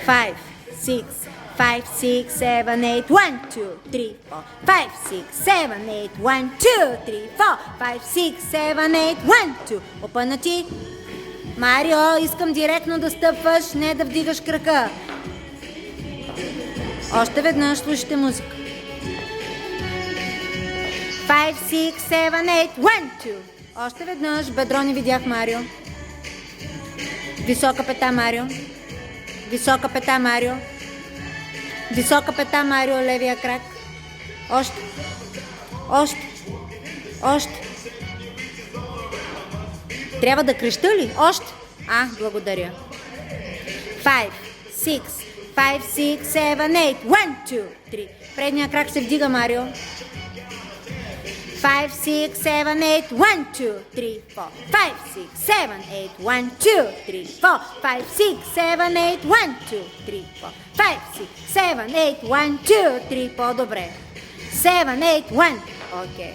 5, 6, 5, 6, 7, 8, 1, 2, 3, 4, 5, 6, 7, 8, 1, 2, 3, 4, 5, 6, 7, 8, 1, 2. Опънати. Марио, искам директно да стъпваш, не да вдигаш крака. Още веднъж слушайте музика. 5, 6, 7, 8, 1, 2. Още веднъж, бедро не видях, Марио. Висока пета, Марио. Висока пета, Марио. Висока пета, Марио, левия крак. Още. Още. Още. Трябва да креща ли? Още. Благодаря. 5, 6, 5, 6, 7, 8, 1, 2, 3. Предния крак се вдига, Марио. 5, 6, 7, 8, 1, 2, 3, 4. 5, 6, 7, 8, 1, 2, 3, 4. 5, 6, 7, 8, 1, 2, 3, 4. 5, 6, 7, 8, 1, 2, 3. По-добре. 7, 8, 1. Окей.